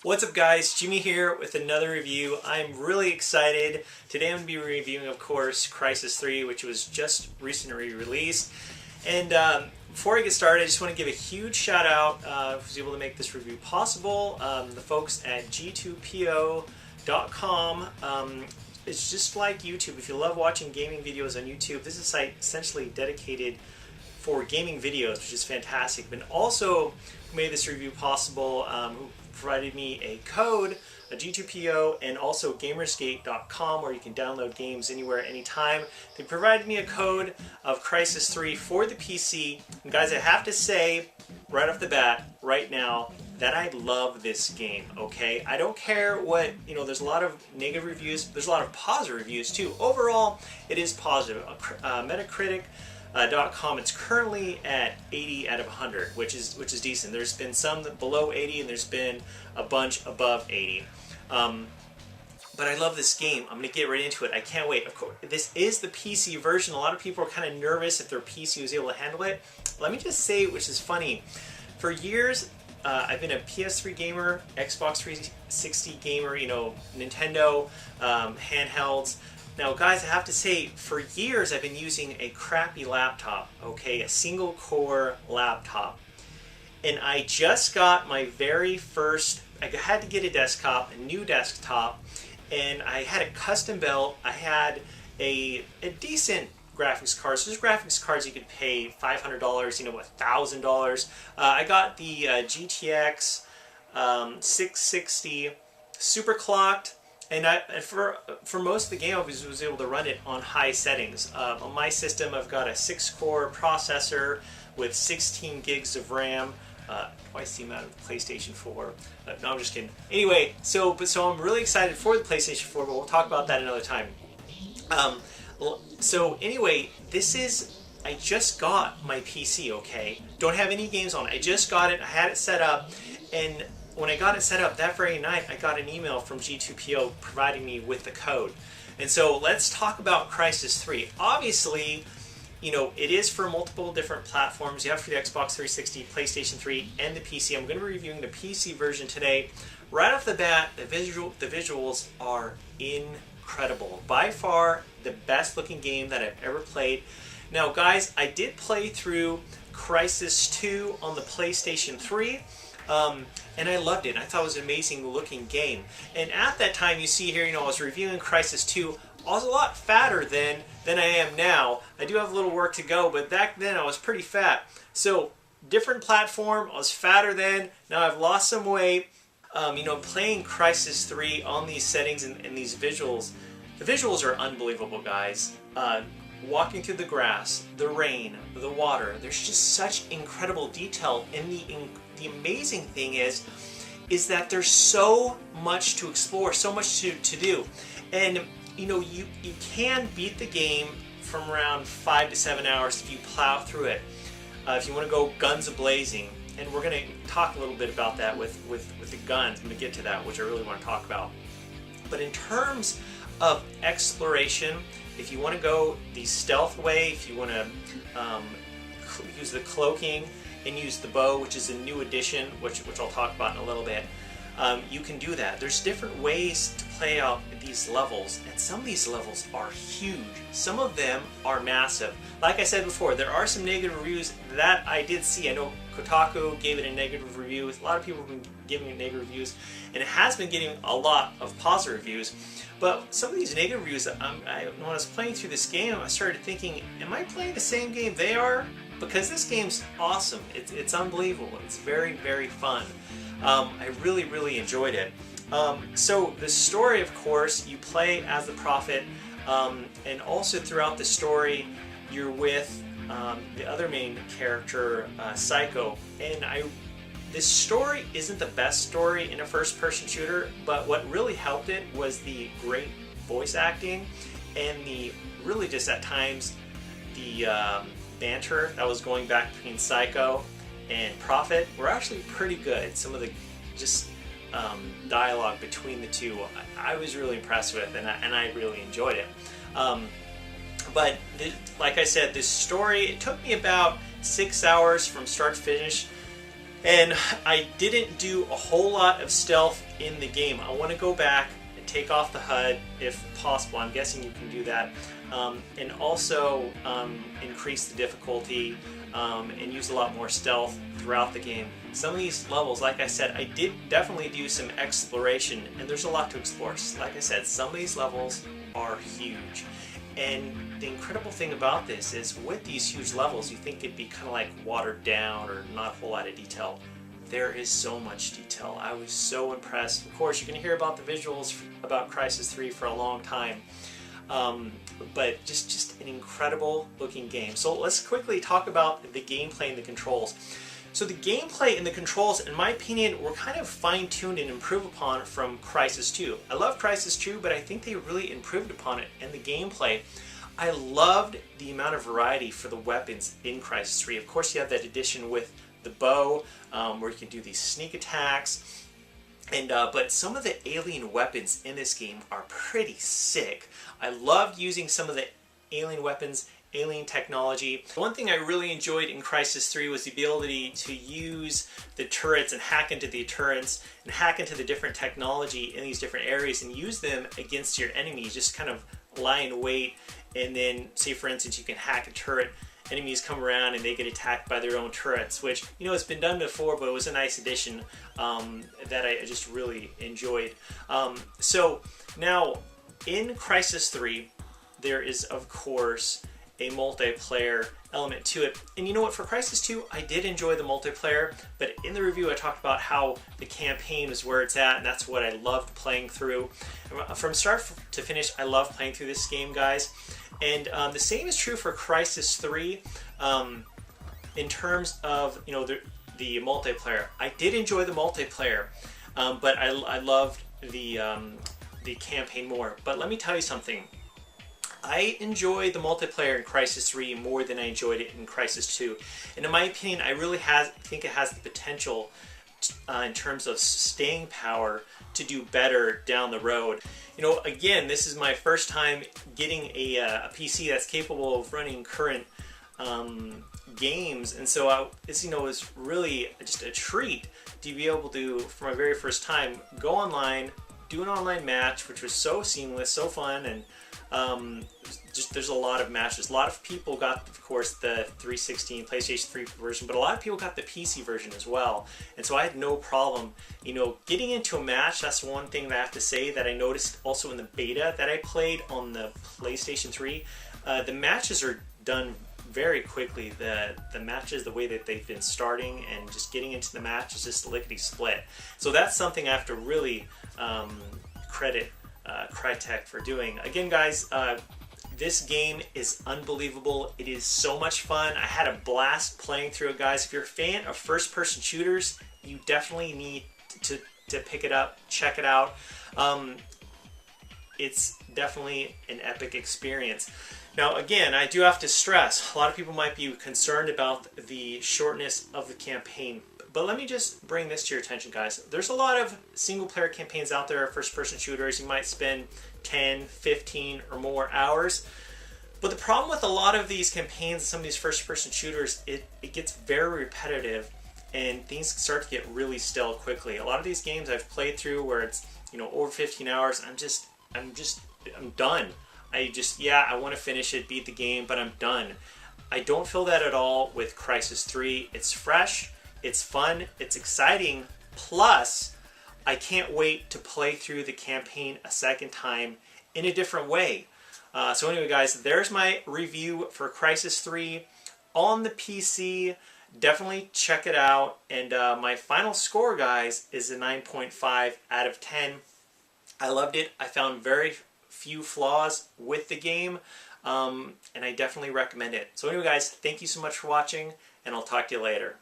What's up guys, Jimmy here with another review. I'm really excited. Today I'm going to be reviewing, of course, Crysis 3, which was just recently released. And before I get started, I just want to give a huge shout out who was able to make this review possible. The folks at g2po.com. It's just like YouTube. If you love watching gaming videos on YouTube, this is a site essentially dedicated for gaming videos, which is fantastic. But also made this review possible, who provided me a code, a G2PO, and also gamersgate.com, where you can download games anywhere, anytime. They provided me a code of Crysis 3 for the PC. And guys, I have to say, right off the bat, right now, that I love this game, okay? I don't care what, there's a lot of negative reviews, there's a lot of positive reviews too. Overall, it is positive. Metacritic.com, it's currently at 80 out of 100, which is decent. There's been some below 80 and there's been a bunch above 80. But I love this game. I'm going to get right into it. I can't wait. Of course, this is the PC version. A lot of people are kind of nervous if their PC was able to handle it. Let me just say, which is funny, for years I've been a PS3 gamer, Xbox 360 gamer, Nintendo handhelds. Now guys, I have to say, for years I've been using a crappy laptop, okay, a single core laptop. And I just got my very first, I had to get a desktop, a new desktop, and I had a custom built. I had a decent graphics card. So there's graphics cards you could pay $500, $1,000. I got the GTX 660 Superclocked. And for most of the game, I was able to run it on high settings. On my system, I've got a 6-core processor with 16 gigs of RAM, twice the amount of the PlayStation 4. No, I'm just kidding. Anyway, so I'm really excited for the PlayStation 4, but we'll talk about that another time. So anyway, I just got my PC, okay? Don't have any games on it. I just got it. I had it set up, and when I got it set up that very night, I got an email from G2PO providing me with the code. And so let's talk about Crysis 3. Obviously, it is for multiple different platforms. You have for the Xbox 360, PlayStation 3, and the PC. I'm going to be reviewing the PC version today. Right off the bat, the visuals are incredible. By far, the best looking game that I've ever played. Now guys, I did play through Crysis 2 on the PlayStation 3. And I loved it. I thought it was an amazing looking game. And at that time, you see here, I was reviewing Crysis 2. I was a lot fatter than I am now. I do have a little work to go, but back then I was pretty fat. So, different platform, I was fatter then. Now I've lost some weight. Playing Crysis 3 on these settings and these visuals, the visuals are unbelievable, guys. Walking through the grass, the rain, the water, there's just such incredible detail. And the amazing thing is that there's so much to explore, so much to do. And you can beat the game from around 5 to 7 hours if you plow through it. If you want to go guns a-blazing, and we're going to talk a little bit about that with the guns. I'm going to get to that, which I really want to talk about. But in terms of exploration, if you want to go the stealth way, if you want to use the cloaking and use the bow, which is a new addition, which I'll talk about in a little bit, you can do that. There's different ways to play out these levels, and some of these levels are huge. Some of them are massive. Like I said before, there are some negative reviews that I did see. I know Kotaku gave it a negative review. A lot of people have been giving it negative reviews, and it has been getting a lot of positive reviews. But some of these negative reviews, when I was playing through this game, I started thinking, am I playing the same game they are? Because this game's awesome. It's unbelievable. It's very, very fun. I really, really enjoyed it. So the story, of course, you play as the Prophet, and also throughout the story, you're with the other main character, Psycho. And this story isn't the best story in a first-person shooter, but what really helped it was the great voice acting and the really just at times the banter that was going back between Psycho and Prophet were actually pretty good. Some of the dialogue between the two I was really impressed with, and I really enjoyed it. But like I said, this story, it took me about 6 hours from start to finish And I didn't do a whole lot of stealth in the game. I want to go back and take off the HUD if possible. I'm guessing you can do that. And also increase the difficulty and use a lot more stealth throughout the game. Some of these levels, like I said, I did definitely do some exploration, and there's a lot to explore. Like I said, some of these levels are huge. And the incredible thing about this is with these huge levels, you think it'd be kind of like watered down or not a whole lot of detail. There is so much detail. I was so impressed. Of course, you're going to hear about the visuals about Crysis 3 for a long time. But just an incredible looking game. So let's quickly talk about the gameplay and the controls. So the gameplay and the controls, in my opinion, were kind of fine-tuned and improved upon from Crysis 2. I love Crysis 2, but I think they really improved upon it. And the gameplay, I loved the amount of variety for the weapons in Crysis 3. Of course, you have that addition with the bow, where you can do these sneak attacks. And but some of the alien weapons in this game are pretty sick. I loved using some of the alien weapons, alien technology. One thing I really enjoyed in Crysis 3 was the ability to use the turrets and hack into the turrets and hack into the different technology in these different areas and use them against your enemies. Just kind of lie in wait, and then say for instance you can hack a turret, enemies come around and they get attacked by their own turrets, which, you know, it's been done before, but it was a nice addition that I just really enjoyed. So now in Crysis 3 there is of course a multiplayer element to it. And you know what, for Crysis 2, I did enjoy the multiplayer, but in the review I talked about how the campaign was where it's at, and that's what I loved playing through. From start to finish, I love playing through this game, guys. And the same is true for Crysis 3 in terms of, you know, the multiplayer. I did enjoy the multiplayer, but I loved the campaign more. But let me tell you something. I enjoyed the multiplayer in Crysis 3 more than I enjoyed it in Crysis 2. And in my opinion, I really think it has the potential in terms of staying power to do better down the road. You know, again, this is my first time getting a PC that's capable of running current games, and so it's, you know, it's really just a treat to be able to, for my very first time, go online, do an online match, which was so seamless, so fun, and just there's a lot of matches. A lot of people got, of course, the 360 PlayStation 3 version, but a lot of people got the PC version as well. And so I had no problem, you know, getting into a match. That's one thing that I have to say that I noticed also in the beta that I played on the PlayStation 3. The matches are done very quickly. The matches, the way that they've been starting and just getting into the match is just lickety split. So that's something I have to really credit Crytek for doing. Again, guys, this game is unbelievable. It is so much fun. I had a blast playing through it, guys. If you're a fan of first-person shooters, you definitely need to pick it up, check it out. It's definitely an epic experience. Now, again, I do have to stress, a lot of people might be concerned about the shortness of the campaign. But let me just bring this to your attention, guys. There's a lot of single-player campaigns out there, first-person shooters. You might spend 10, 15, or more hours. But the problem with a lot of these campaigns, some of these first-person shooters, it gets very repetitive, and things start to get really stale quickly. A lot of these games I've played through where it's, you know, over 15 hours, I'm done. I want to finish it, beat the game, but I'm done. I don't feel that at all with Crysis 3. It's fresh. It's fun, it's exciting, plus I can't wait to play through the campaign a second time in a different way. So anyway, guys, there's my review for Crysis 3 on the PC. Definitely check it out. And my final score, guys, is a 9.5 out of 10. I loved it. I found very few flaws with the game, and I definitely recommend it. So anyway, guys, thank you so much for watching, and I'll talk to you later.